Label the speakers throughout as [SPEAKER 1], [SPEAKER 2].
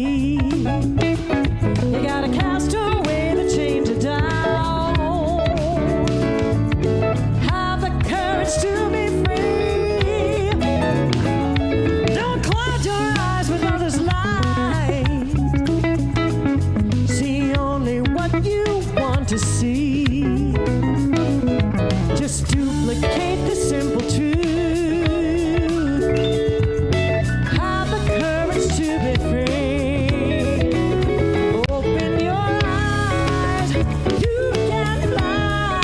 [SPEAKER 1] see. You gotta cast away the chains of doubt. Have the courage to be free. Don't cloud your eyes with others' lies. See only what you want to see. Just duplicate the simple truth. Have the courage to be free. Open your eyes, you can fly.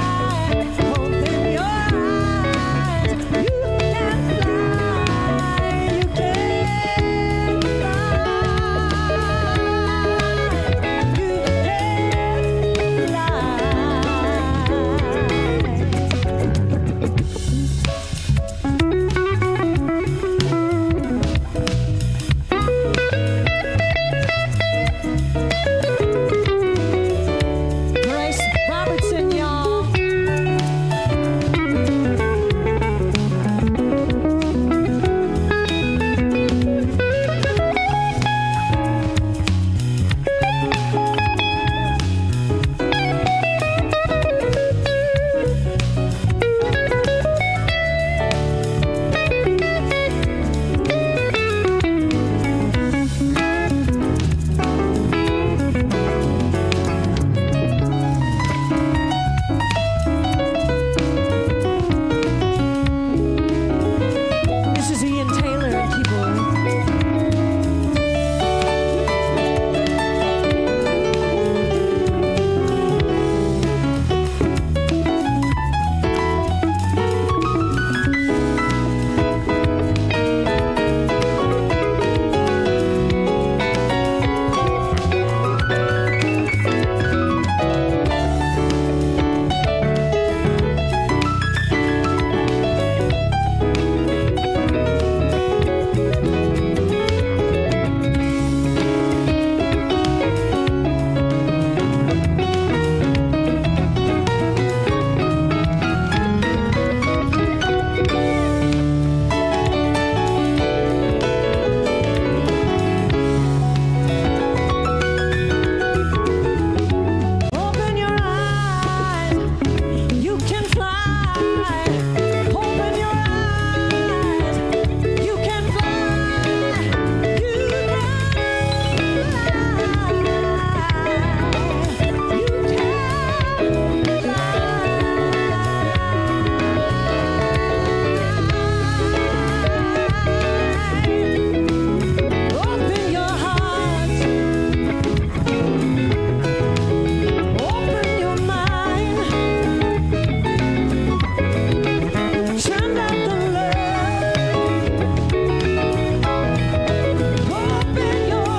[SPEAKER 1] Open your eyes, you can fly. You can Grace Robertson, y'all. This is Ian Taylor and keyboard. Open your eyes, you can fly. Open your eyes, you can fly. You Open your heart, open your mind, send out the love. Open your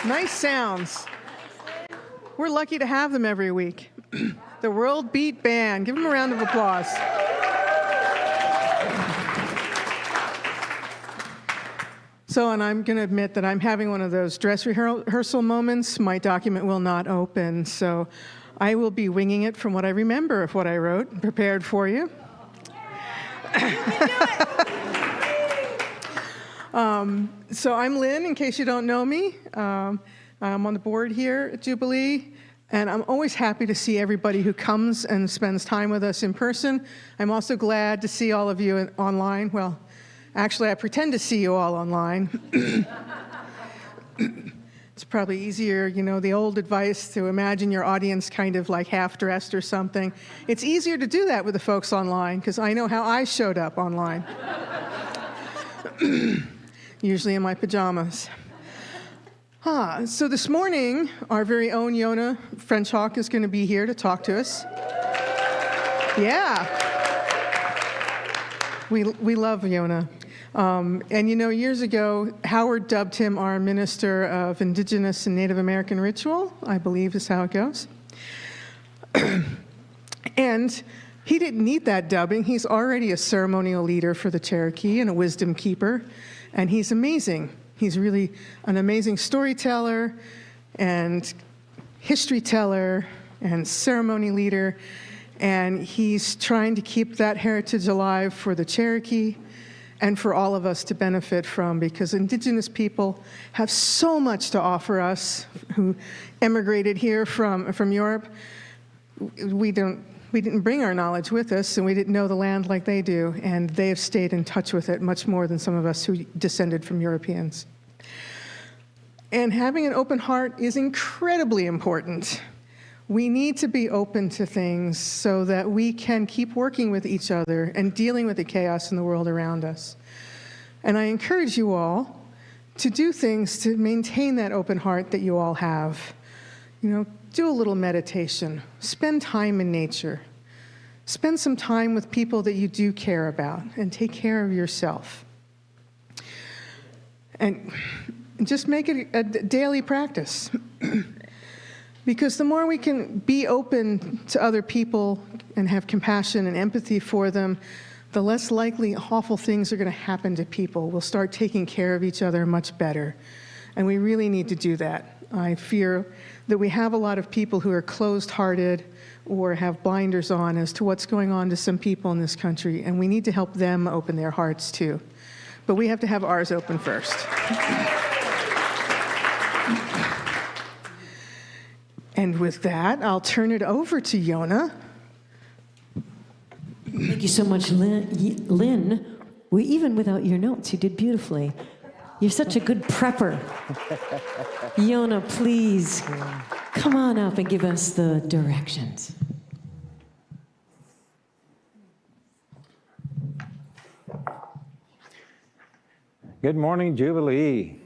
[SPEAKER 2] Nice sounds. We're lucky to have them every week. The World Beat Band. Give them a round of applause. So, and I'm going to admit that I'm having one of those dress rehearsal moments. My document will not open, so I will be winging it from what I remember of what I wrote and prepared for you. So I'm Lin, in case you don't know me. I'm on the board here at Jubilee, and I'm always happy to see everybody who comes and spends time with us in person. I'm also glad to see all of you online. Well, actually, I pretend to see you all online. It's probably easier, you know, the old advice to imagine your audience kind of like half-dressed or something. It's easier to do that with the folks online, because I know how I showed up online. Usually in my pajamas. So this morning, our very own Yona FrenchHawk is going to be here to talk to us. Yeah. We love Yona. And you know, years ago, Howard dubbed him our Minister of Indigenous and Native American Ritual, I believe is how it goes. And he didn't need that dubbing. He's already a ceremonial leader for the Cherokee and a wisdom keeper. And he's amazing. He's really an amazing storyteller and history teller and ceremony leader. And he's trying to keep that heritage alive for the Cherokee and for all of us to benefit from, because Indigenous people have so much to offer us who emigrated here from Europe. We didn't bring our knowledge with us, and we didn't know the land like they do, and they have stayed in touch with it much more than some of us who descended from Europeans. And having an open heart is incredibly important. We need to be open to things so that we can keep working with each other and dealing with the chaos in the world around us. And I encourage you all to do things to maintain that open heart that you all have. You know, do a little meditation. Spend time in nature. Spend some time with people that you do care about, and take care of yourself. And just make it a daily practice. Because the more we can be open to other people and have compassion and empathy for them, the less likely awful things are going to happen to people. We'll start taking care of each other much better. And we really need to do that. I fear that we have a lot of people who are closed-hearted or have blinders on as to what's going on to some people in this country, and we need to help them open their hearts too. But we have to have ours open first. And with that, I'll turn it over to Yona.
[SPEAKER 1] Thank you so much, Lin. Even without your notes, you did beautifully. You're such a good prepper. Yona, please come on up and give us the directions.
[SPEAKER 3] Good morning, Jubilee.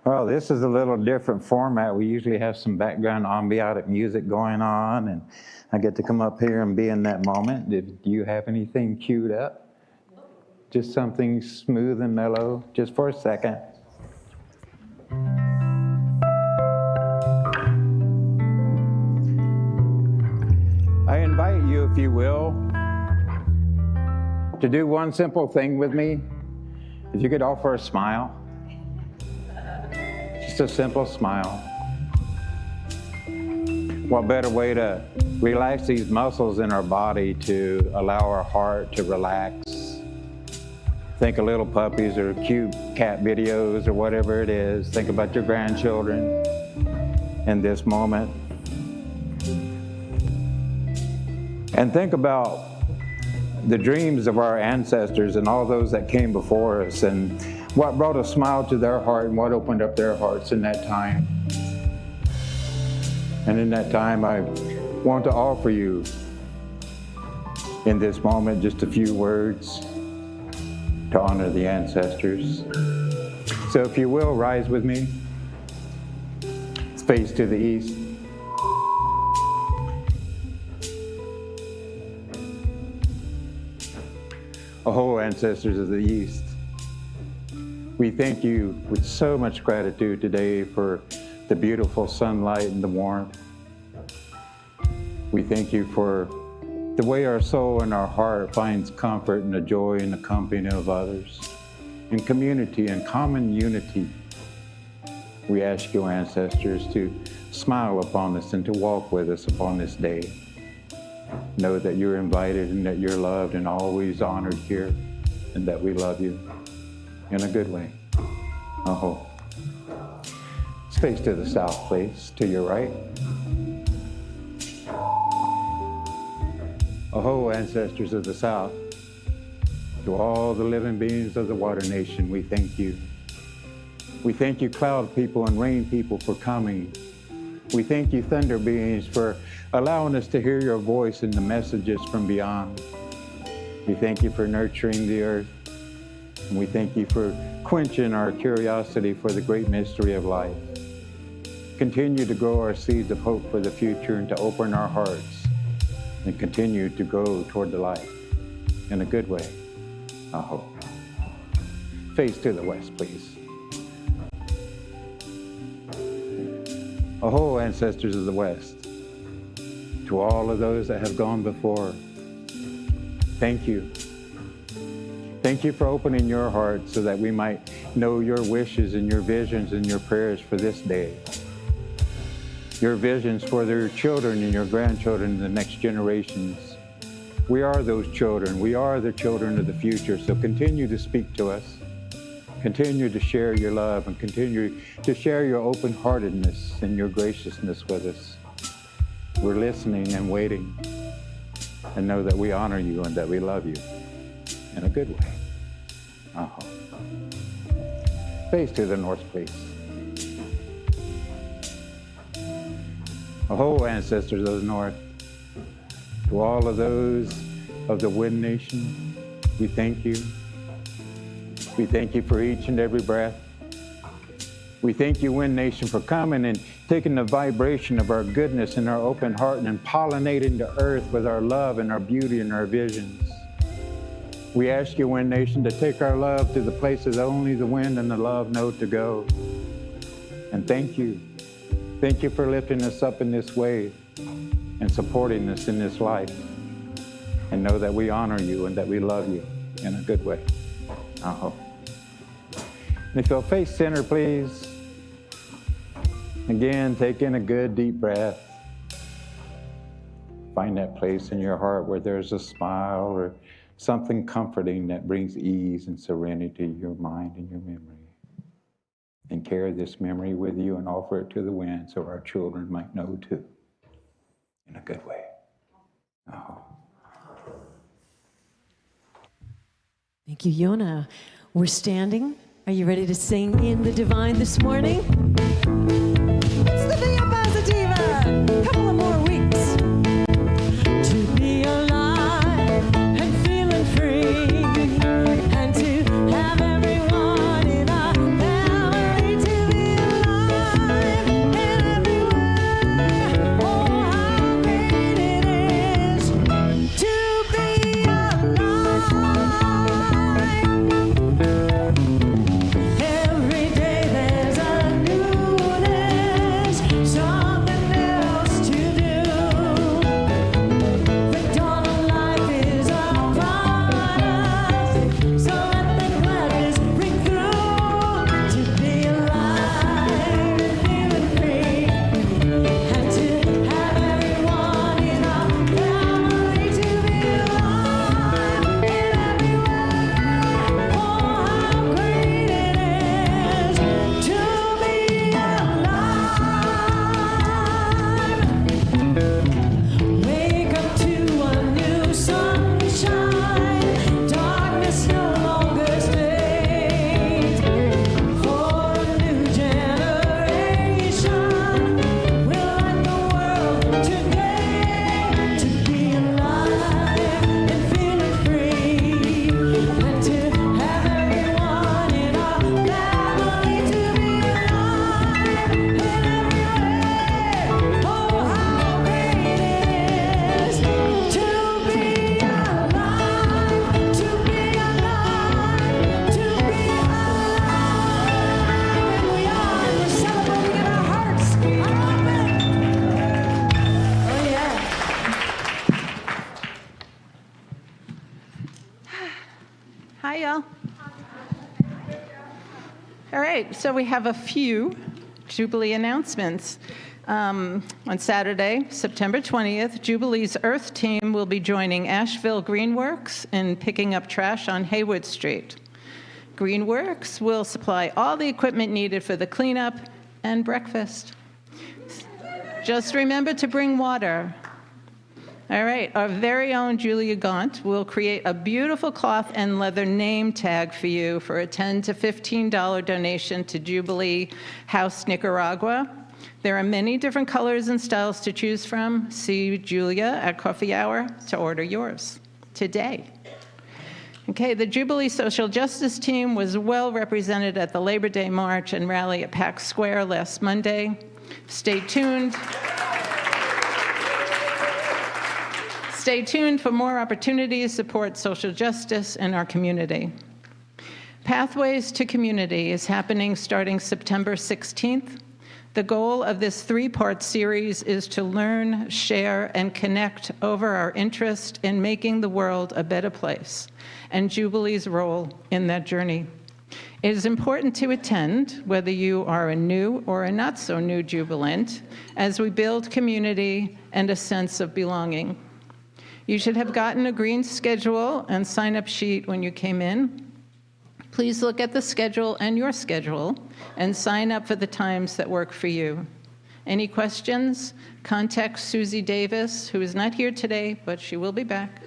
[SPEAKER 3] Well, this is a little different format. We usually have some background ambient music going on, and I get to come up here and be in that moment. Do you have anything queued up? Just something smooth and mellow, just for a second. I invite you, if you will, to do one simple thing with me. If you could offer a smile. Just a simple smile. What better way to relax these muscles in our body to allow our heart to relax? Think of little puppies or cute cat videos or whatever it is. Think about your grandchildren in this moment. And think about the dreams of our ancestors and all those that came before us, and what brought a smile to their heart and what opened up their hearts in that time. And in that time, I want to offer you in this moment just a few words to honor the ancestors. So if you will, rise with me. Face to the east. Oh, ancestors of the East, we thank you with so much gratitude today for the beautiful sunlight and the warmth. We thank you for the way our soul and our heart finds comfort and the joy in the company of others, in community and common unity. We ask you, ancestors, to smile upon us and to walk with us upon this day. Know that you're invited and that you're loved and always honored here, and that we love you in a good way. Oh. Face to the south, please, to your right. Oh, ancestors of the south, to all the living beings of the water nation, we thank you. We thank you, cloud people and rain people, for coming. We thank you, thunder beings, for allowing us to hear your voice and the messages from beyond. We thank you for nurturing the earth. And we thank you for quenching our curiosity for the great mystery of life. Continue to grow our seeds of hope for the future and to open our hearts and continue to grow toward the light in a good way, I hope. Face to the west, please. Oh, ancestors of the West, to all of those that have gone before, thank you. Thank you for opening your heart so that we might know your wishes and your visions and your prayers for this day. Your visions for their children and your grandchildren and the next generations. We are those children. We are the children of the future, so continue to speak to us. Continue to share your love and continue to share your open-heartedness and your graciousness with us. We're listening and waiting, and know that we honor you and that we love you in a good way. Face to the north, please. Ancestors of the north, to all of those of the Wind Nation, we thank you. We thank you for each and every breath. We thank you, Wind Nation, for coming and taking the vibration of our goodness and our open heart and pollinating the earth with our love and our beauty and our visions. We ask you, Wind Nation, to take our love to the places only the wind and the love know to go. And thank you. Thank you for lifting us up in this way and supporting us in this life. And know that we honor you and that we love you in a good way. And if you'll face center, please. Again, take in a good deep breath. Find that place in your heart where there's a smile or something comforting that brings ease and serenity to your mind and your memory. And carry this memory with you and offer it to the wind so our children might know too, in a good way.
[SPEAKER 1] Thank you, Yona. We're standing. Are you ready to sing in the divine this morning? It's the Via Positiva. Couple of more weeks. To be alive and feeling free, and to have everyone in our family to be alive in every way. Oh, how great it is to be alive. Every day there's a newness, something else to do. The dawn of life is upon us, so let the gladness ring through. To be alive and feeling free, and to have everyone in our family to be alive in every way. Oh, how great it is to be alive. Wake up to a new sunshine. Darkness no longer stays. For a new generation, we'll light the world today. To be alive and feeling free, and to have everyone in our family to be alive in every way. Oh, how great it is to be alive, to be alive, to be alive. And we are, and we're celebrating in our hearts. Amen. Oh, yeah.
[SPEAKER 4] Hi, y'all. All right, so we have a few Jubilee announcements. On Saturday, September 20th, Jubilee's Earth team will be joining Asheville Greenworks in picking up trash on Haywood Street. Greenworks will supply all the equipment needed for the cleanup and breakfast. Just remember to bring water. All right, our very own Julia Gaunt will create a beautiful cloth and leather name tag for you for a $10 to $15 donation to Jubilee House Nicaragua. There are many different colors and styles to choose from. See Julia at coffee hour to order yours today. Okay, the Jubilee Social Justice team was well represented at the Labor Day March and rally at Pack Square last Monday. Stay tuned. Stay tuned for more opportunities to support social justice in our community. Pathways to Community is happening starting September 16th. The goal of this three-part series is to learn, share, and connect over our interest in making the world a better place and Jubilee's role in that journey. It is important to attend, whether you are a new or a not-so-new jubilant, as we build community and a sense of belonging. You should have gotten a green schedule and sign-up sheet when you came in. Please look at the schedule and your schedule and sign up for the times that work for you. Any questions? Contact Susie Davis, who is not here today, but she will be back.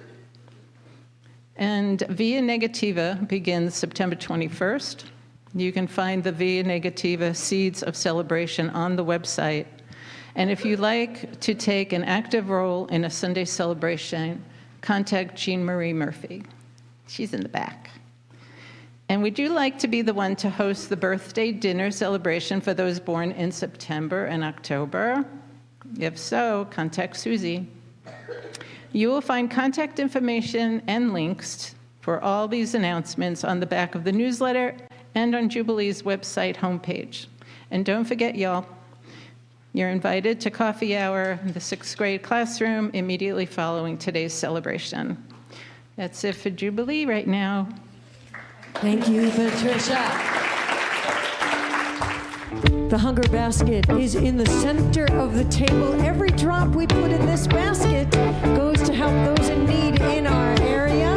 [SPEAKER 4] And Via Negativa begins September 21st. You can find the Via Negativa Seeds of Celebration on the website. And if you'd like to take an active role in a Sunday celebration, contact Jean Marie Murphy. She's in the back. And would you like to be the one to host the birthday dinner celebration for those born in September and October? If so, contact Susie. You will find contact information and links for all these announcements on the back of the newsletter and on Jubilee's website homepage. And don't forget, y'all, you're invited to coffee hour in the 6th grade classroom immediately following today's celebration. That's it for Jubilee right now.
[SPEAKER 1] Thank you, Patricia. The hunger basket is in the center of the table. Every drop we put in this basket goes to help those in need in our area.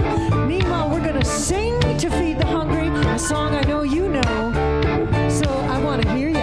[SPEAKER 1] Meanwhile, we're going to sing to feed the hungry, a song I know you know, so I want to hear you.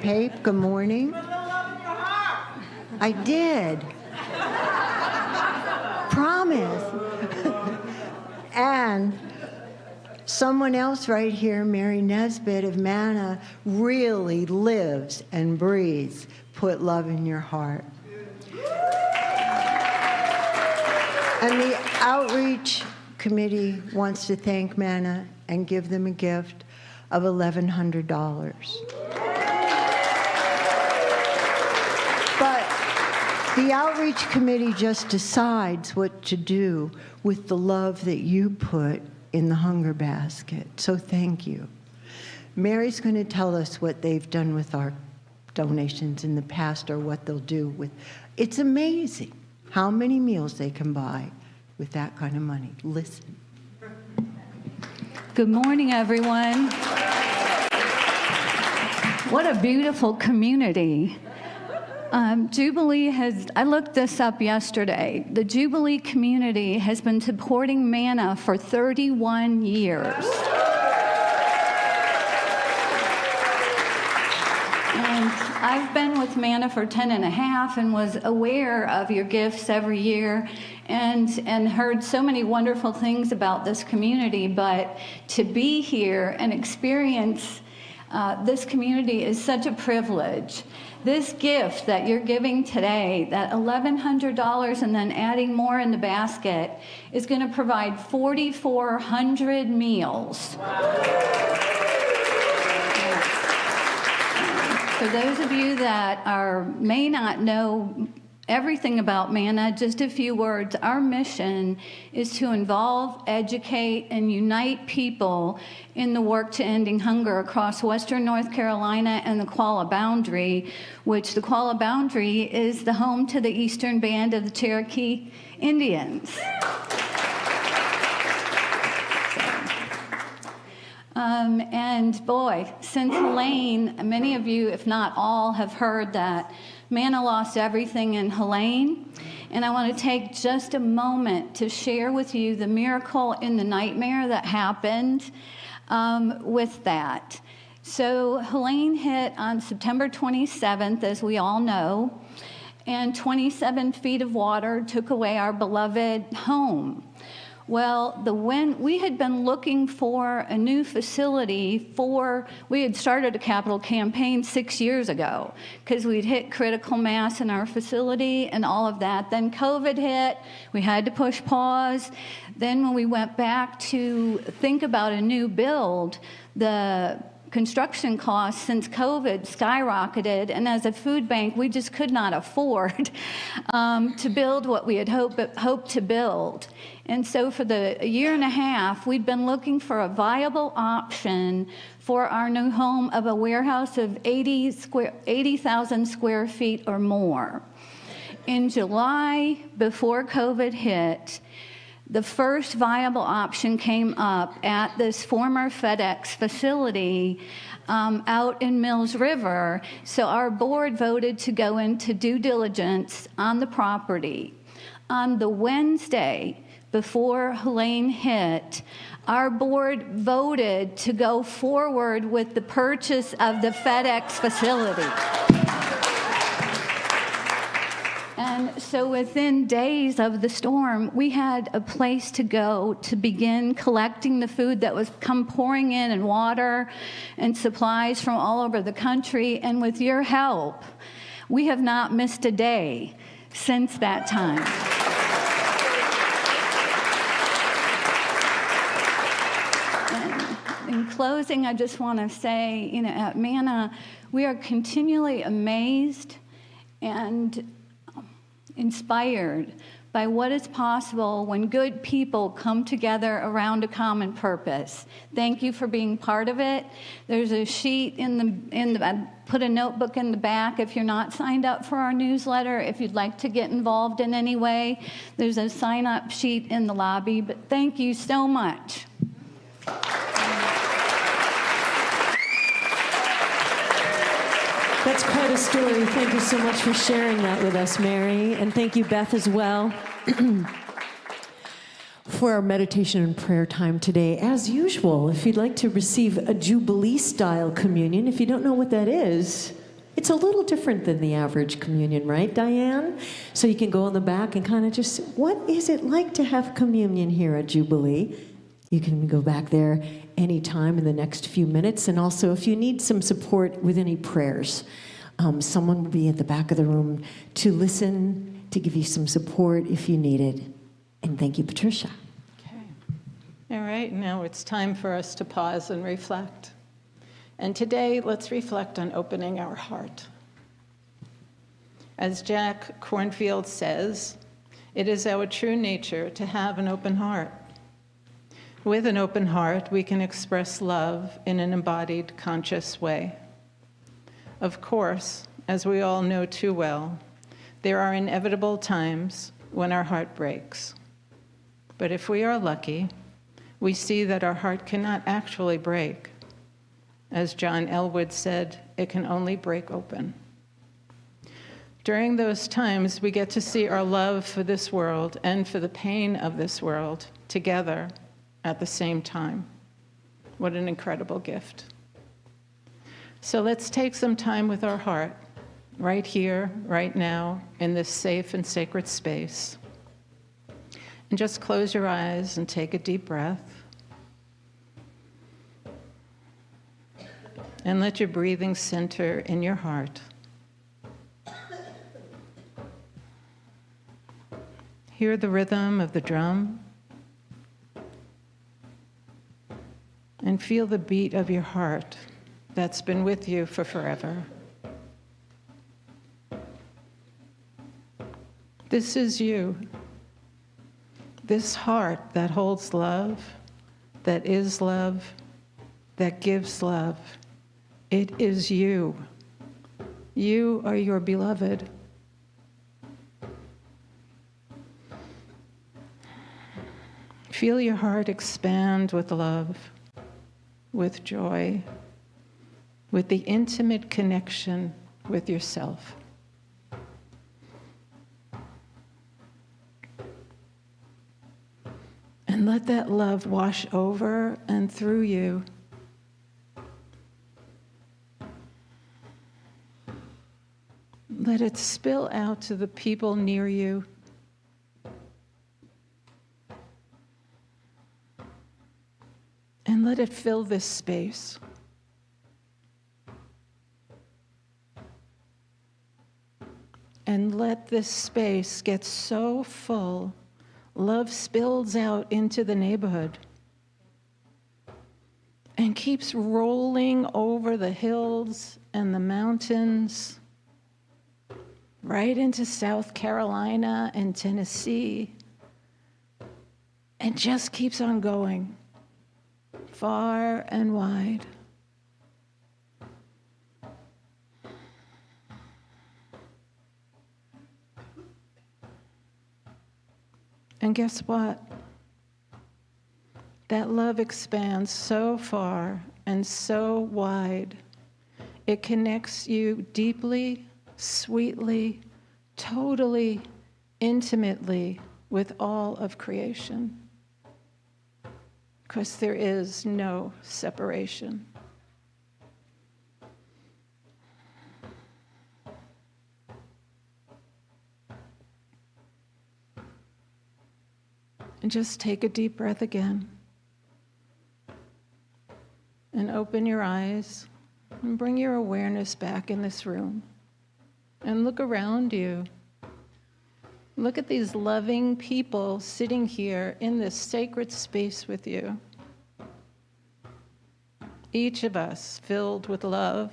[SPEAKER 5] Pape, good morning. I did. Promise. And someone else right here, Mary Nesbitt of Manna, really lives and breathes put love in your heart. And the outreach committee wants to thank Manna and give them a gift of $1,100. But the outreach committee just decides what to do with the love that you put in the hunger basket. So thank you. Mary's going to tell us what they've done with our donations in the past or what they'll do with. It's amazing how many meals they can buy with that kind of money. Listen.
[SPEAKER 6] Good morning, everyone. What a beautiful community. Jubilee has, I looked this up yesterday. The Jubilee community has been supporting Manna for 31 years. And I've been with Manna for 10 and a half and was aware of your gifts every year and heard so many wonderful things about this community, but to be here and experience this community is such a privilege. This gift that you're giving today, that $1,100 and then adding more in the basket, is going to provide 4,400 meals. For those of you that may not know everything about Manna, just a few words. Our mission is to involve, educate, and unite people in the work to ending hunger across Western North Carolina and the Qualla Boundary, which the Qualla Boundary is the home to the Eastern Band of the Cherokee Indians. And boy, since Helene, many of you, if not all, have heard that Manna lost everything in Helene. And I want to take just a moment to share with you the miracle in the nightmare that happened with that. So Helene hit on September 27th, as we all know, and 27 feet of water took away our beloved home. Well, we had been looking for a new facility we had started a capital campaign 6 years ago because we'd hit critical mass in our facility and all of that. Then COVID hit, we had to push pause. Then when we went back to think about a new build, the construction costs since COVID skyrocketed, and as a food bank, we just could not afford to build what we had hoped to build. And so for a year and a half, we'd been looking for a viable option for our new home of a warehouse of 80,000 square feet or more. In July, before COVID hit, the first viable option came up at this former FedEx facility out in Mills River. So our board voted to go into due diligence on the property. On the Wednesday before Helene hit, our board voted to go forward with the purchase of the FedEx facility. And so within days of the storm, we had a place to go to begin collecting the food that was come pouring in, and water and supplies from all over the country. And with your help, we have not missed a day since that time. And in closing, I just want to say, at Manna, we are continually amazed and inspired by what is possible when good people come together around a common purpose. Thank you for being part of it. There's a sheet I put a notebook in the back if you're not signed up for our newsletter, if you'd like to get involved in any way. There's a sign-up sheet in the lobby, but thank you so much.
[SPEAKER 1] That's quite a story. Thank you so much for sharing that with us, Mary. And thank you, Beth, as well, for our meditation and prayer time today. As usual, if you'd like to receive a Jubilee-style communion, if you don't know what that is, It's a little different than the average communion, right, Diane? So you can go in the back and kind of just, what is it like to have communion here at Jubilee? You can go back there anytime in the next few minutes. And also, if you need some support with any prayers, someone will be at the back of the room to listen, to give you some support if you need it. And thank you, Patricia.
[SPEAKER 4] Okay. All right, now it's time for us to pause and reflect. And today, let's reflect on opening our heart. As Jack Cornfield says, it is our true nature to have an open heart. With an open heart, we can express love in an embodied, conscious way. Of course, as we all know too well, there are inevitable times when our heart breaks. But if we are lucky, we see that our heart cannot actually break. As John Elwood said, it can only break open. During those times, we get to see our love for this world and for the pain of this world together at the same time. What an incredible gift. So let's take some time with our heart, right here, right now, in this safe and sacred space. And just close your eyes and take a deep breath. And let your breathing center in your heart. Hear the rhythm of the drum. And feel the beat of your heart that's been with you for forever. This is you. This heart that holds love, that is love, that gives love. It is you. You are your beloved. Feel your heart expand with love, with joy, with the intimate connection with yourself. And let that love wash over and through you. Let it spill out to the people near you. And let it fill this space. And let this space get so full, love spills out into the neighborhood and keeps rolling over the hills and the mountains, right into South Carolina and Tennessee, and just keeps on going, far and wide. And guess what? That love expands so far and so wide. It connects you deeply, sweetly, totally, intimately with all of creation. Because there is no separation. And just take a deep breath again. And open your eyes and bring your awareness back in this room. And look around you. Look at these loving people sitting here in this sacred space with you. Each of us filled with love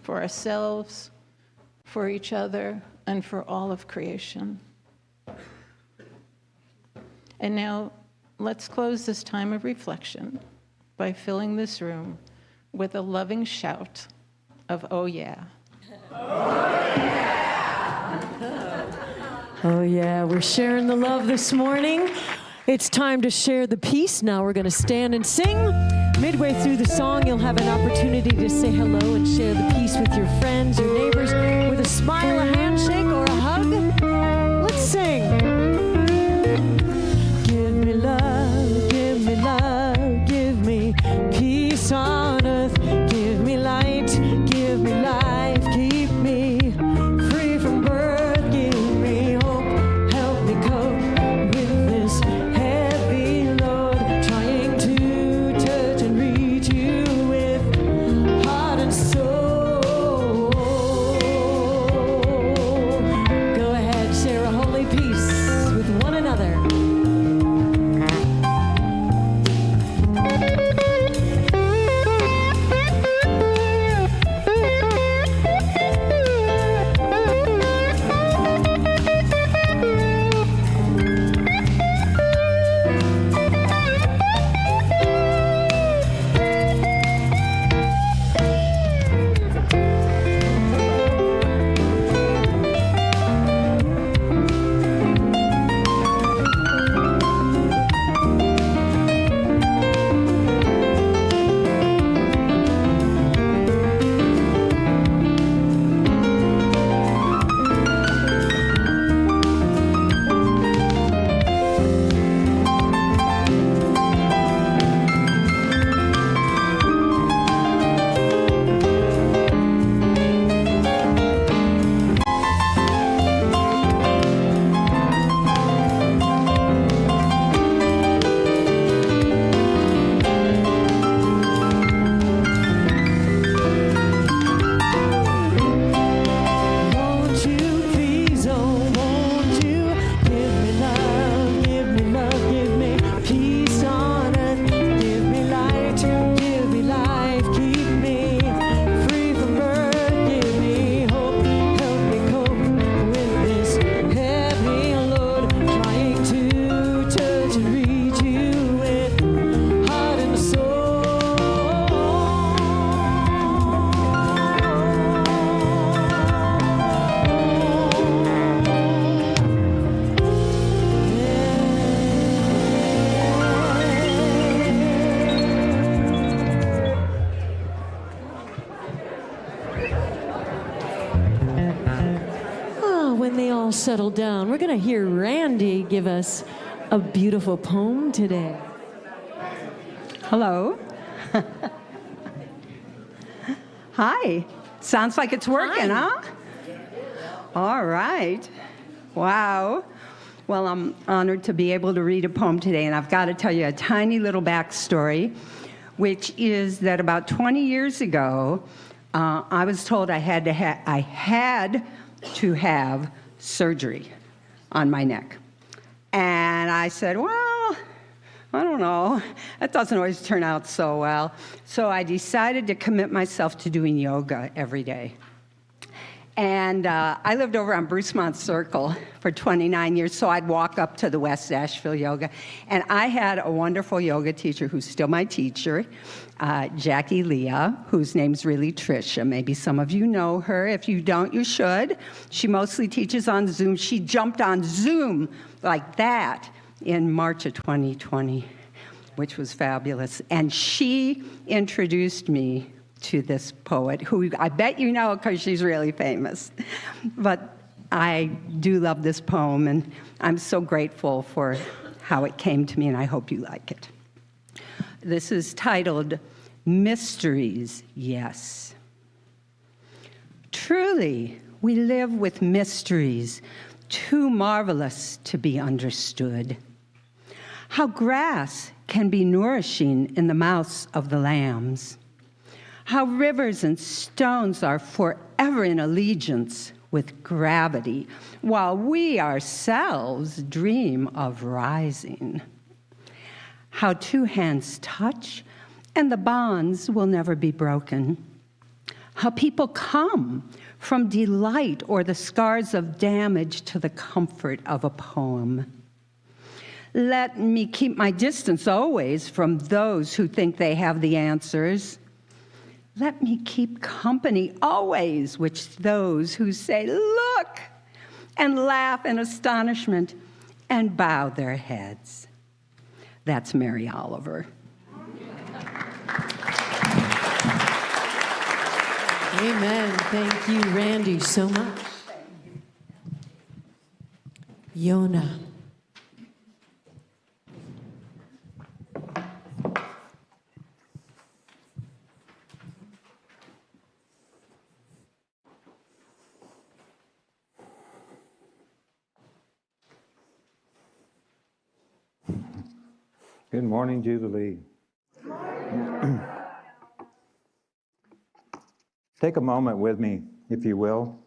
[SPEAKER 4] for ourselves, for each other, and for all of creation. And now, let's close this time of reflection by filling this room with a loving shout of, "Oh yeah."
[SPEAKER 1] Oh yeah, we're sharing the love this morning. It's time to share the peace. Now we're going to stand and sing. Midway through the song, you'll have an opportunity to say hello and share the peace with your friends, your neighbors, with a smile, a handshake, or a hug. Let's sing. Give me love, give me love, give me peace on earth. Give me light, give me life, keep settle down, we're going to hear Randee give us a beautiful poem today.
[SPEAKER 7] Hello. Hi. Sounds like it's working, huh? All right. Wow. Well, I'm honored to be able to read a poem today, and I've got to tell you a tiny little backstory, which is that about 20 years ago, I was told I had to have surgery on my neck. And I said, well, I don't know. That doesn't always turn out so well. So I decided to commit myself to doing yoga every day. And I lived over on Brucemont Circle for 29 years, so I'd walk up to the West Asheville Yoga. And I had a wonderful yoga teacher who's still my teacher, Jackie Leah, whose name's really Tricia. Maybe some of you know her. If you don't, you should. She mostly teaches on Zoom. She jumped on Zoom like that in March of 2020, which was fabulous. And she introduced me to this poet, who I bet you know because she's really famous. But I do love this poem, and I'm so grateful for how it came to me, and I hope you like it. This is titled, Mysteries, Yes. Truly, we live with mysteries too marvelous to be understood. How grass can be nourishing in the mouths of the lambs. How rivers and stones are forever in allegiance with gravity, while we ourselves dream of rising. How two hands touch, and the bonds will never be broken. How people come from delight or the scars of damage to the comfort of a poem. Let me keep my distance always from those who think they have the answers. Let me keep company always with those who say, look, and laugh in astonishment and bow their heads. That's Mary Oliver.
[SPEAKER 1] Amen. Thank you, Randee, so much. Yona.
[SPEAKER 3] Good morning, Jubilee. Take a moment with me, if you will.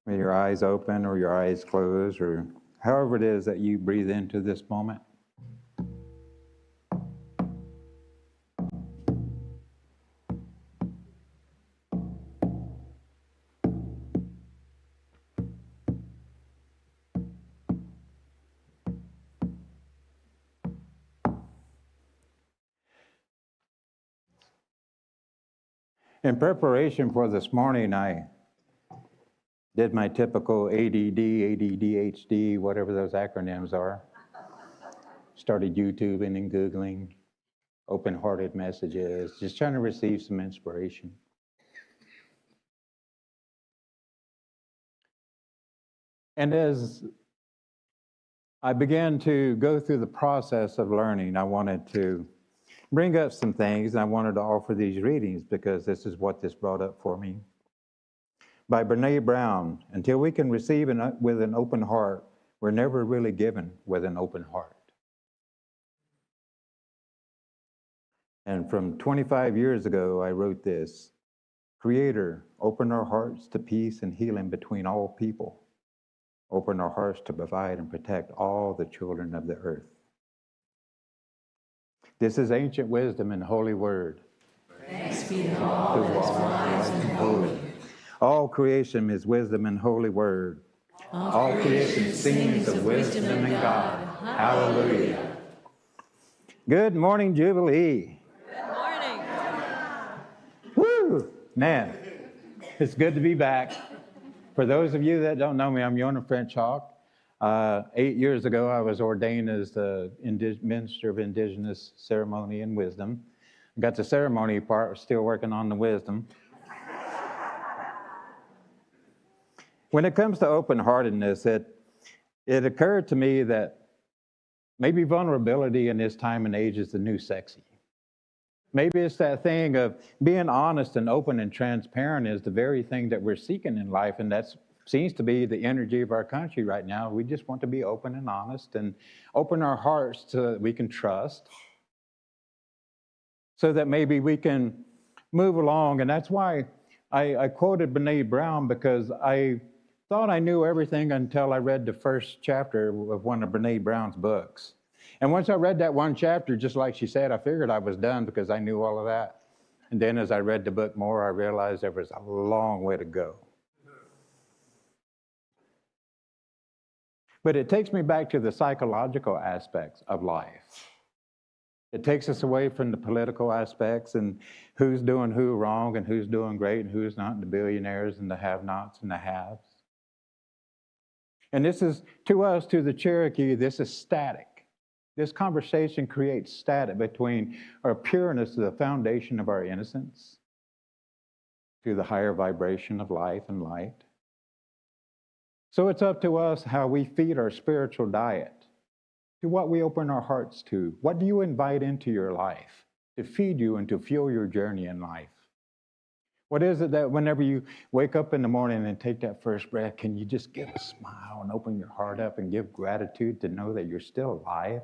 [SPEAKER 3] With your eyes open or your eyes closed, or however it is that you breathe into this moment. In preparation for this morning, I did my typical ADD, ADDHD, whatever those acronyms are. Started YouTubing and Googling, open-hearted messages, just trying to receive some inspiration. And as I began to go through the process of learning, I wanted to bring up some things, and I wanted to offer these readings because this is what this brought up for me. By Brene Brown, until we can receive with an open heart, we're never really given with an open heart. And from 25 years ago, I wrote this: Creator, open our hearts to peace and healing between all people. Open our hearts to provide and protect all the children of the earth. This is ancient wisdom and holy word.
[SPEAKER 1] Thanks be to all that is wise and holy.
[SPEAKER 3] All creation is wisdom and holy word. All creation sings of wisdom in God. Hallelujah. Good morning, Jubilee.
[SPEAKER 1] Good morning.
[SPEAKER 3] Woo! Man, it's good to be back. For those of you that don't know me, I'm Yona FrenchHawk. 8 years ago, I was ordained as the Minister of Indigenous Ceremony and Wisdom. Got the ceremony part, still working on the wisdom. When it comes to open-heartedness, it occurred to me that maybe vulnerability in this time and age is the new sexy. Maybe it's that thing of being honest and open and transparent is the very thing that we're seeking in life, and that seems to be the energy of our country right now. We just want to be open and honest and open our hearts so that we can trust, so that maybe we can move along. And that's why I quoted Brene Brown, because I thought I knew everything until I read the first chapter of one of Brene Brown's books. And once I read that one chapter, just like she said, I figured I was done because I knew all of that. And then as I read the book more, I realized there was a long way to go. But it takes me back to the psychological aspects of life. It takes us away from the political aspects and who's doing who wrong and who's doing great and who's not, and the billionaires and the have-nots and the haves. And this is, to us, to the Cherokee, this is static. This conversation creates static between our pureness, the foundation of our innocence, to the higher vibration of life and light. So it's up to us how we feed our spiritual diet, to what we open our hearts to. What do you invite into your life to feed you and to fuel your journey in life? What is it that whenever you wake up in the morning and take that first breath, can you just give a smile and open your heart up and give gratitude to know that you're still alive?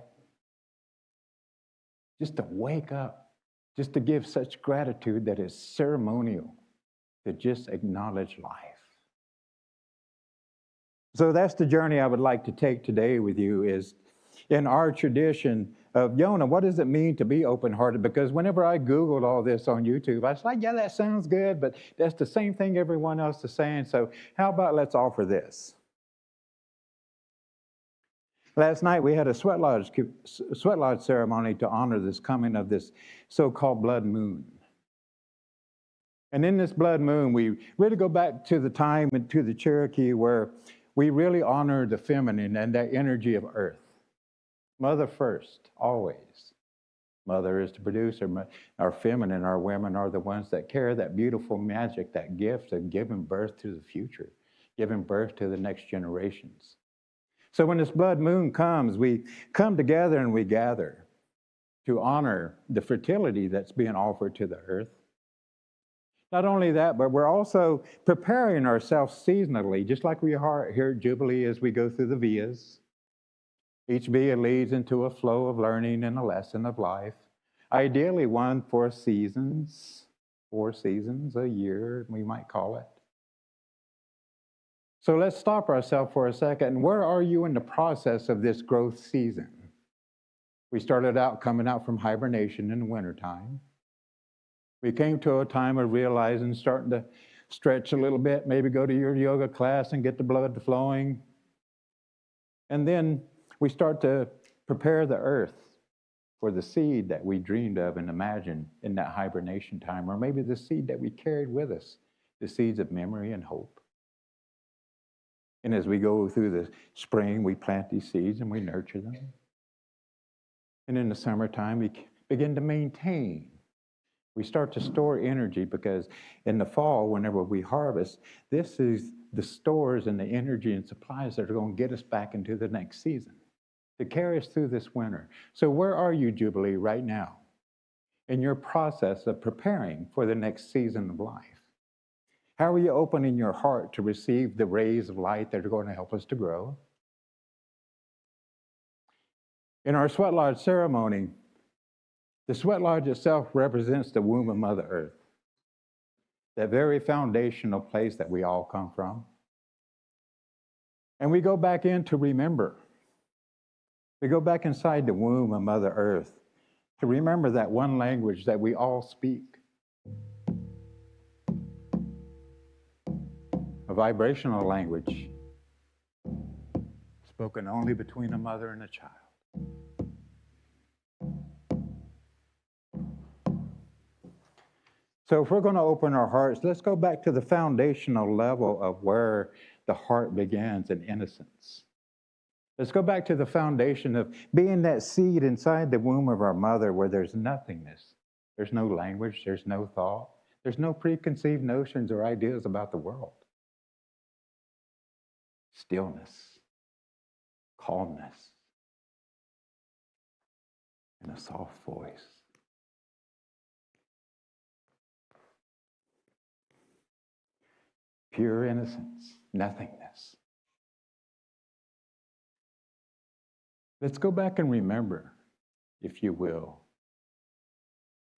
[SPEAKER 3] Just to wake up, just to give such gratitude that is ceremonial, to just acknowledge life. So that's the journey I would like to take today with you, is in our tradition of Yona, what does it mean to be open-hearted? Because whenever I Googled all this on YouTube, I was like, yeah, that sounds good, but that's the same thing everyone else is saying, so how about let's offer this? Last night we had a sweat lodge ceremony to honor this coming of this so-called blood moon. And in this blood moon, we really go back to the time and to the Cherokee where we really honor the feminine and that energy of earth. Mother first, always. Mother is the producer. Our feminine, our women are the ones that carry that beautiful magic, that gift of giving birth to the future, giving birth to the next generations. So when this blood moon comes, we come together and we gather to honor the fertility that's being offered to the earth. Not only that, but we're also preparing ourselves seasonally, just like we are here at Jubilee as we go through the vias. Each via leads into a flow of learning and a lesson of life. Ideally one for seasons, 4 seasons a year, we might call it. So let's stop ourselves for a second. Where are you in the process of this growth season? We started out coming out from hibernation in the wintertime. We came to a time of realizing, starting to stretch a little bit, maybe go to your yoga class and get the blood flowing. And then we start to prepare the earth for the seed that we dreamed of and imagined in that hibernation time, or maybe the seed that we carried with us, the seeds of memory and hope. And as we go through the spring, we plant these seeds and we nurture them. And in the summertime, we begin to maintain. We start to store energy, because in the fall, whenever we harvest, this is the stores and the energy and supplies that are going to get us back into the next season, to carry us through this winter. So where are you, Jubilee, right now in your process of preparing for the next season of life? How are you opening your heart to receive the rays of light that are going to help us to grow? In our sweat lodge ceremony, the sweat lodge itself represents the womb of Mother Earth, that very foundational place that we all come from. And we go back in to remember. We go back inside the womb of Mother Earth to remember that one language that we all speak. A vibrational language spoken only between a mother and a child. So if we're going to open our hearts, let's go back to the foundational level of where the heart begins in innocence. Let's go back to the foundation of being that seed inside the womb of our mother, where there's nothingness. There's no language, there's no thought, there's no preconceived notions or ideas about the world. stillness, calmness, and a soft voice. Pure innocence, nothingness. Let's go back and remember, if you will.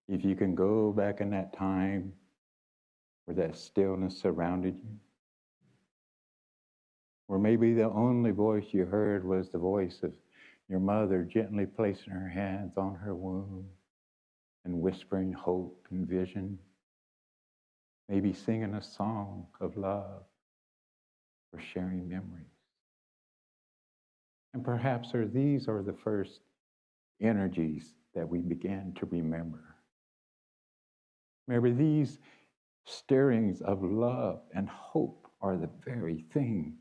[SPEAKER 3] If you can go back in that time where that stillness surrounded you, where maybe the only voice you heard was the voice of your mother gently placing her hands on her womb and whispering hope and vision, maybe singing a song of love or sharing memories. And perhaps these are the first energies that we began to remember. Remember, these stirrings of love and hope are the very thing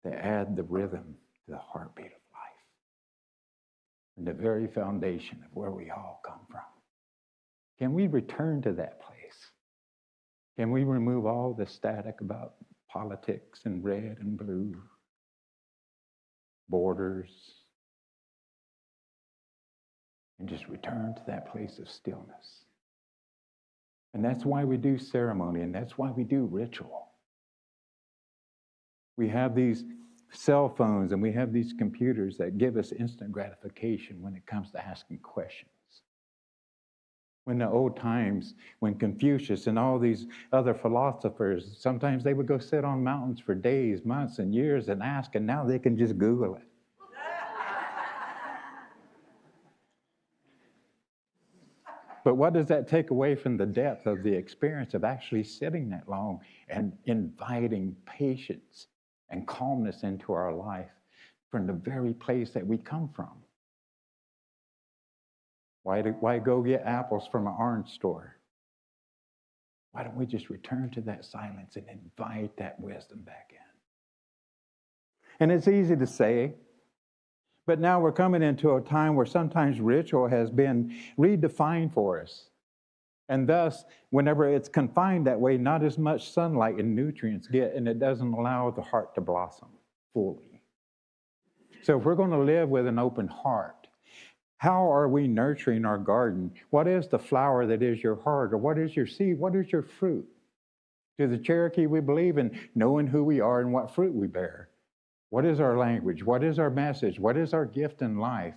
[SPEAKER 3] that add the rhythm to the heartbeat of life and the very foundation of where we all come from. Can we return to that place? Can we remove all the static about politics and red and blue, borders, and just return to that place of stillness? And that's why we do ceremony, and that's why we do ritual. We have these cell phones and we have these computers that give us instant gratification when it comes to asking questions. When the old times, when Confucius and all these other philosophers, sometimes they would go sit on mountains for days, months, and years and ask, and now they can just Google it. But what does that take away from the depth of the experience of actually sitting that long and inviting patience and calmness into our life from the very place that we come from? Why go get apples from an orange store? Why don't we just return to that silence and invite that wisdom back in? And it's easy to say, but now we're coming into a time where sometimes ritual has been redefined for us. And thus, whenever it's confined that way, not as much sunlight and nutrients get, and it doesn't allow the heart to blossom fully. So if we're going to live with an open heart, how are we nurturing our garden? What is the flower that is your heart? Or what is your seed? What is your fruit? To the Cherokee, we believe in knowing who we are and what fruit we bear. What is our language? What is our message? What is our gift in life?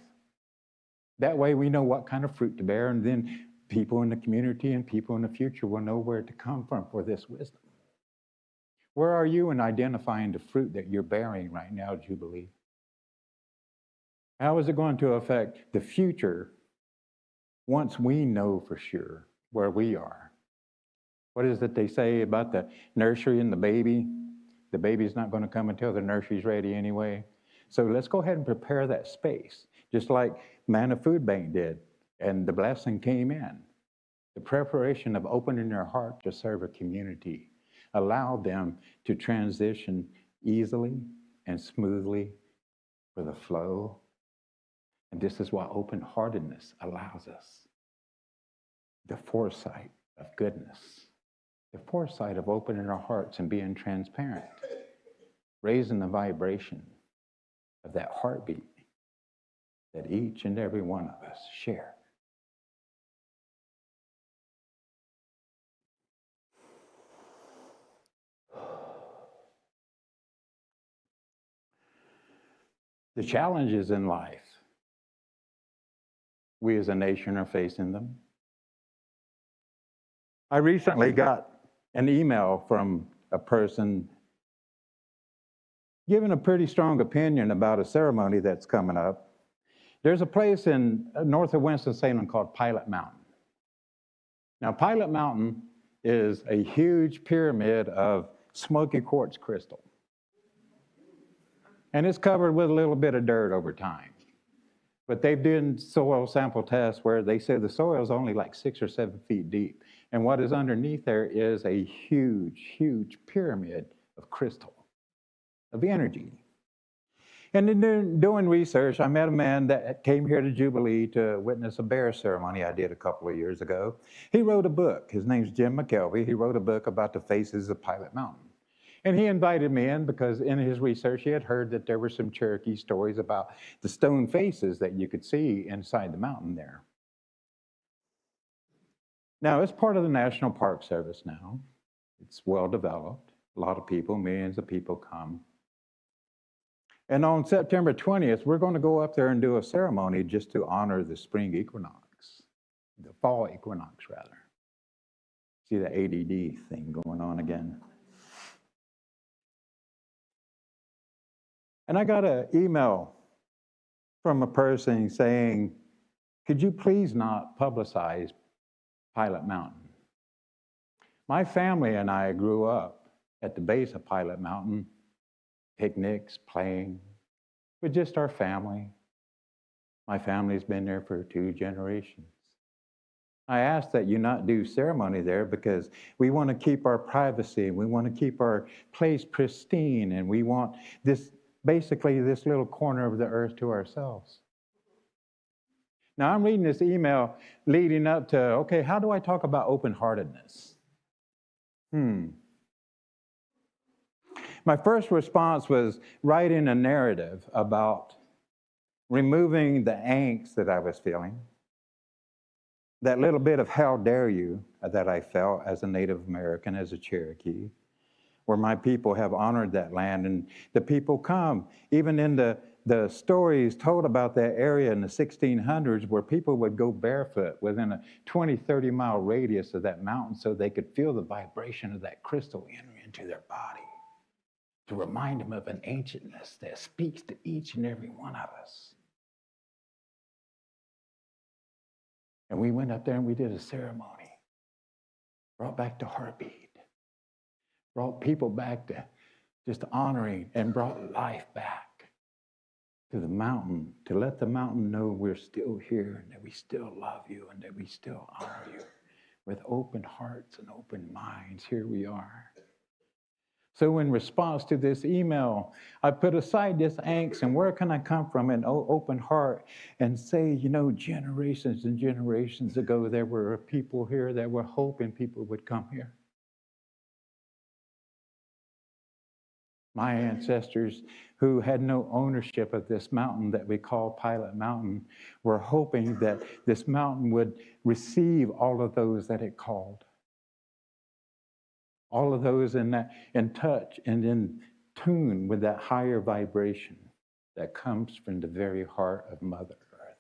[SPEAKER 3] That way we know what kind of fruit to bear, and then people in the community and people in the future will know where to come from for this wisdom. Where are you in identifying the fruit that you're bearing right now, Jubilee? How is it going to affect the future once we know for sure where we are? What is it they say about the nursery and the baby? The baby's not going to come until the nursery's ready anyway. So let's go ahead and prepare that space, just like Manna Food Bank did, and the blessing came in. The preparation of opening their heart to serve a community allowed them to transition easily and smoothly for the flow. And this is what open-heartedness allows us. The foresight of goodness. The foresight of opening our hearts and being transparent. Raising the vibration of that heartbeat that each and every one of us share. The challenges in life, we as a nation are facing them. I recently got an email from a person giving a pretty strong opinion about a ceremony that's coming up. There's a place in north of Winston-Salem called Pilot Mountain. Now, Pilot Mountain is a huge pyramid of smoky quartz crystal. And it's covered with a little bit of dirt over time. But they've done soil sample tests where they say the soil is only like 6 or 7 feet deep. And what is underneath there is a huge, huge pyramid of crystal, of energy. And in doing research, I met a man that came here to Jubilee to witness a bear ceremony I did a couple of years ago. He wrote a book. His name's Jim McKelvey. He wrote a book about the faces of Pilot Mountain. And he invited me in because in his research, he had heard that there were some Cherokee stories about the stone faces that you could see inside the mountain there. Now, it's part of the National Park Service now. It's well developed. A lot of people, millions of people come. And on September 20th, we're going to go up there and do a ceremony just to honor the spring equinox, the fall equinox, rather. See the ADD thing going on again. And I got an email from a person saying, could you please not publicize Pilot Mountain? My family and I grew up at the base of Pilot Mountain, picnics, playing, with just our family. My family's been there for 2 generations. I ask that you not do ceremony there because we want to keep our privacy, we want to keep our place pristine, and we want this, basically this little corner of the earth to ourselves. Now I'm reading this email leading up to, okay, how do I talk about open-heartedness? My first response was writing a narrative about removing the angst that I was feeling, that little bit of how dare you that I felt as a Native American, as a Cherokee, where my people have honored that land, and the people come, even in the stories told about that area in the 1600s where people would go barefoot within a 20, 30-mile radius of that mountain so they could feel the vibration of that crystal enter into their body, to remind them of an ancientness that speaks to each and every one of us. And we went up there and we did a ceremony, brought back the heartbeat, brought people back to just honoring, and brought life back to the mountain, to let the mountain know we're still here and that we still love you and that we still honor you. With open hearts and open minds, here we are. So in response to this email, I put aside this angst and where can I come from, an open heart, and say, you know, generations and generations ago, there were people here that were hoping people would come here. My ancestors who had no ownership of this mountain that we call Pilot Mountain were hoping that this mountain would receive all of those that it called. All of those in touch and in tune with that higher vibration that comes from the very heart of Mother Earth.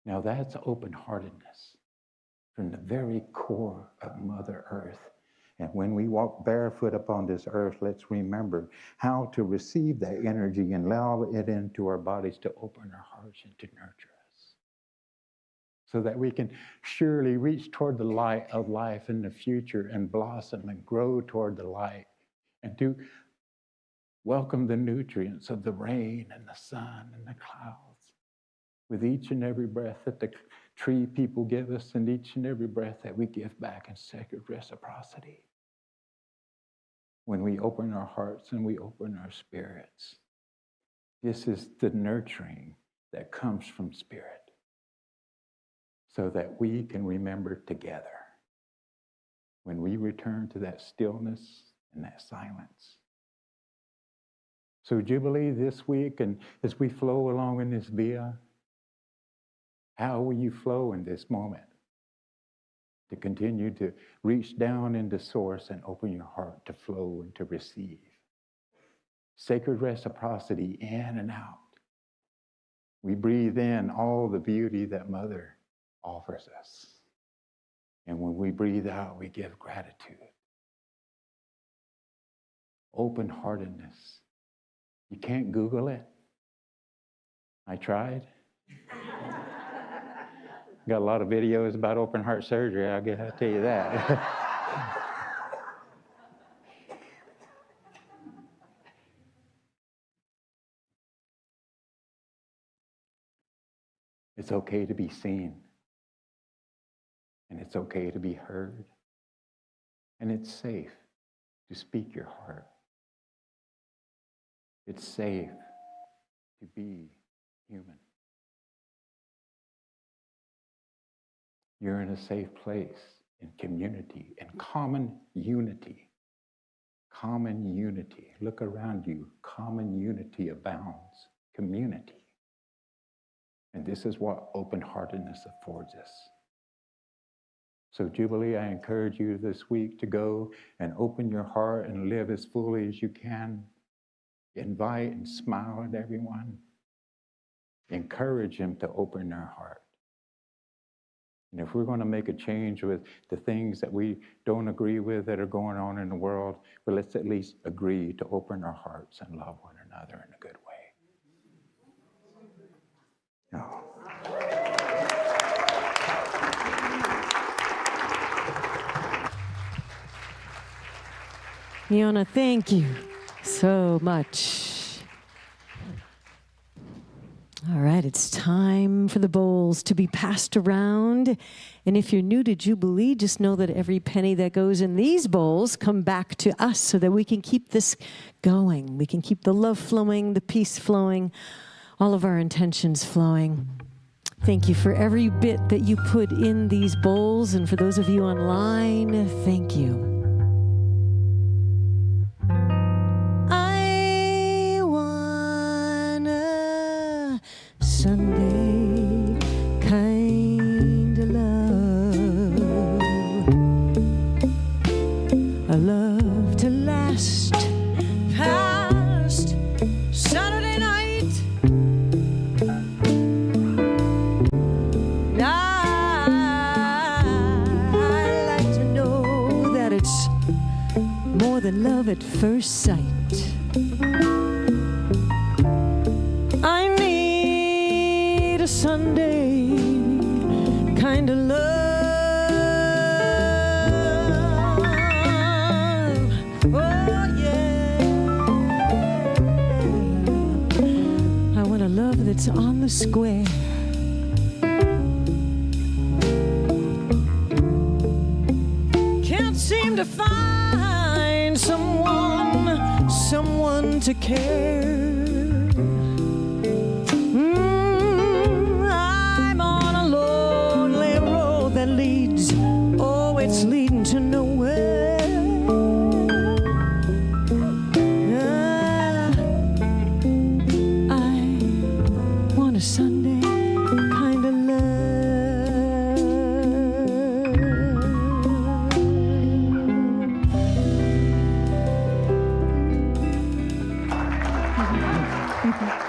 [SPEAKER 3] Now that's open-heartedness from the very core of Mother Earth. And when we walk barefoot upon this earth, let's remember how to receive that energy and allow it into our bodies to open our hearts and to nurture us, so that we can surely reach toward the light of life in the future and blossom and grow toward the light, and to welcome the nutrients of the rain and the sun and the clouds with each and every breath that the tree people give us and each and every breath that we give back in sacred reciprocity. When we open our hearts and we open our spirits, this is the nurturing that comes from spirit, so that we can remember together when we return to that stillness and that silence. So Jubilee this week, and as we flow along in this via, how will you flow in this moment to continue to reach down into source and open your heart to flow and to receive? Sacred reciprocity in and out. We breathe in all the beauty that Mother offers us. And when we breathe out, we give gratitude. Open-heartedness. You can't Google it. I tried. Got a lot of videos about open heart surgery, I'll tell you that. It's okay to be seen. And it's okay to be heard. And it's safe to speak your heart. It's safe to be human. You're in a safe place in community, in common unity. Common unity. Look around you. Common unity abounds. Community. And this is what open-heartedness affords us. So Jubilee, I encourage you this week to go and open your heart and live as fully as you can. Invite and smile at everyone. Encourage them to open their heart. And if we're going to make a change with the things that we don't agree with that are going on in the world, well, let's at least agree to open our hearts and love one another in a good way. Oh.
[SPEAKER 1] Yona, thank you so much. All right, it's time for the bowls to be passed around. And if you're new to Jubilee, just know that every penny that goes in these bowls come back to us so that we can keep this going. We can keep the love flowing, the peace flowing, all of our intentions flowing. Thank you for every bit that you put in these bowls. And for those of you online, thank you. I want a Sunday kind of love, a love to last past Saturday night. I like to know that it's more than love at first sight. I need a Sunday kind of love. Oh, yeah. I want a love that's on the square. Can't seem to find someone to care. I'm on a lonely road that leads, oh, it's leading to nowhere. I want a Sunday kind of love.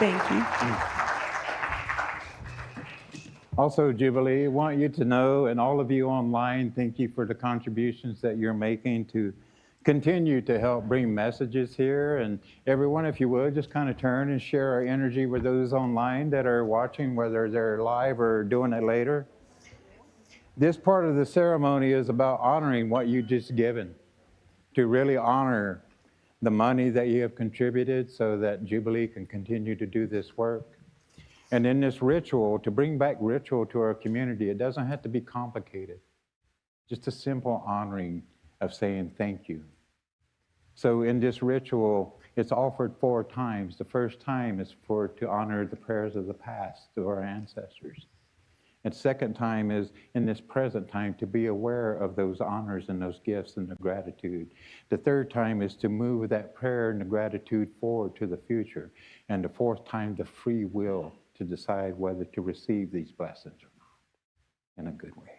[SPEAKER 1] Thank you.
[SPEAKER 3] Also, Jubilee, I want you to know, and all of you online, thank you for the contributions that you're making to continue to help bring messages here. And everyone, if you would, just kind of turn and share our energy with those online that are watching, whether they're live or doing it later. This part of the ceremony is about honoring what you just given, to really honor the money that you have contributed so that Jubilee can continue to do this work. And in this ritual, to bring back ritual to our community, it doesn't have to be complicated. Just a simple honoring of saying thank you. So in this ritual, it's offered 4 times. The first time is to honor the prayers of the past, to our ancestors. And second time is in this present time to be aware of those honors and those gifts and the gratitude. The third time is to move that prayer and the gratitude forward to the future. And the fourth time, the free will to decide whether to receive these blessings or not in a good way.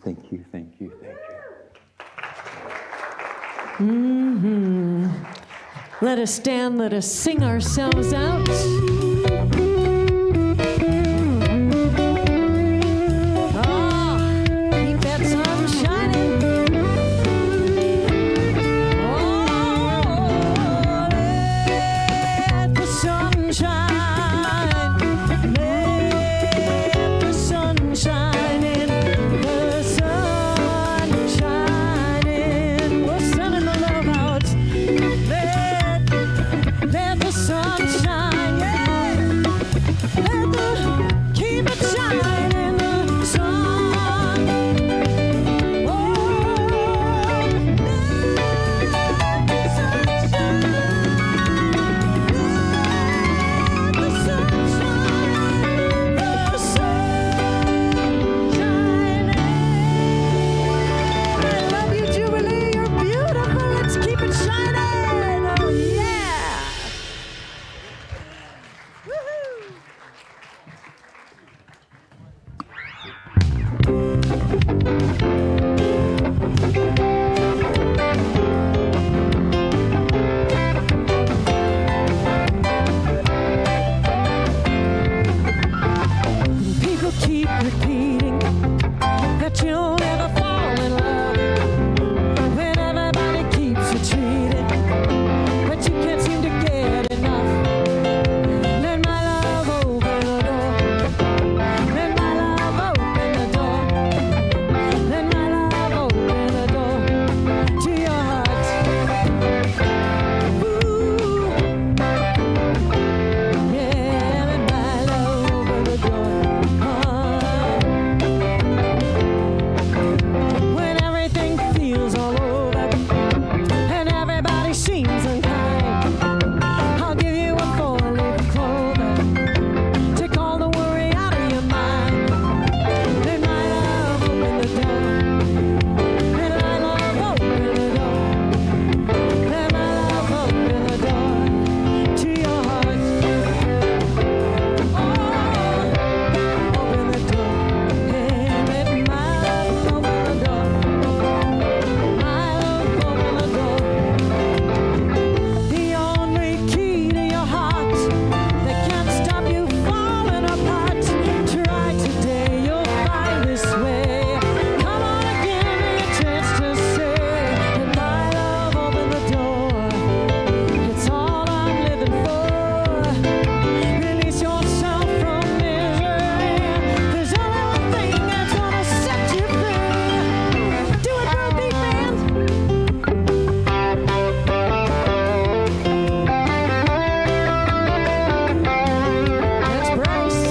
[SPEAKER 3] Thank you, thank you, thank you.
[SPEAKER 1] Mm-hmm. Let us stand, let us sing ourselves out. Keep that sun shining. Let the sun shine. Let the sun shine in. The sun shining. We're sending the love out. Let the sun shine. Yeah. but you can't seem to get enough. Let my love open the door. Let my love open the door. Let my love open the door to your heart. Ooh, yeah, let my love open the door. When everything feels all over and everybody seems unkind, I'll give you a 4-leaf clover. Take all the worry out of your mind. Let my love open the door. Let my love open the door. Let my love open the door to your heart. Oh, open the door. Hey, let my love open the door. My love open the door. The only key to your heart that can't stop you falling apart. Try today, you'll find this way. Come on and give me a chance to say that my love open the door. It's all I'm living for. Release yourself from misery. There's only one thing that's gonna set you free. Do it for a beat, band. That's Bryce.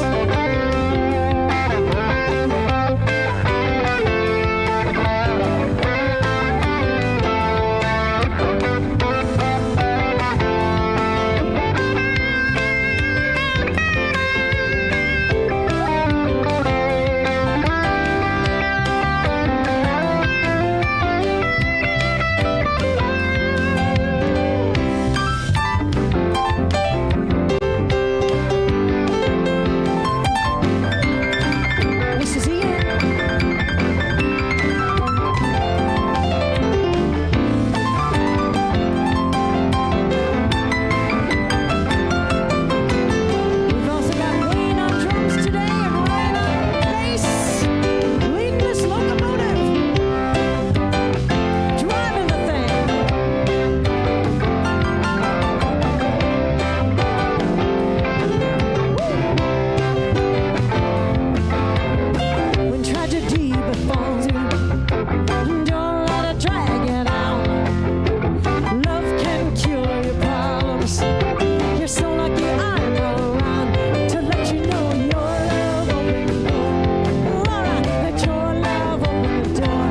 [SPEAKER 1] This is Ian. We've also got Wayne on drums today and Ryan on bass. Leading this locomotive. Driving the thing. When tragedy befalls you, don't let it drag you down. Love can cure your problems. You're so lucky I'm around to let you know your love open the door. Alright, let your love open the door.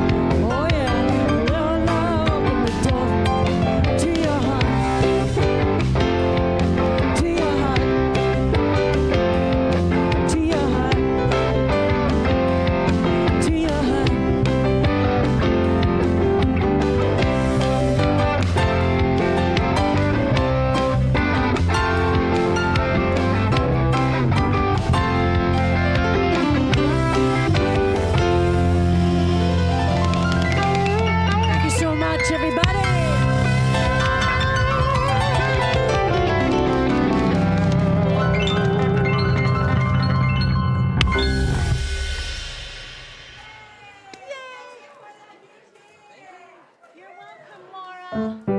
[SPEAKER 1] Oh yeah, your love open the door to your heart. To your heart. To your heart. To your heart. Thank you so much, everybody. You're welcome, Laura.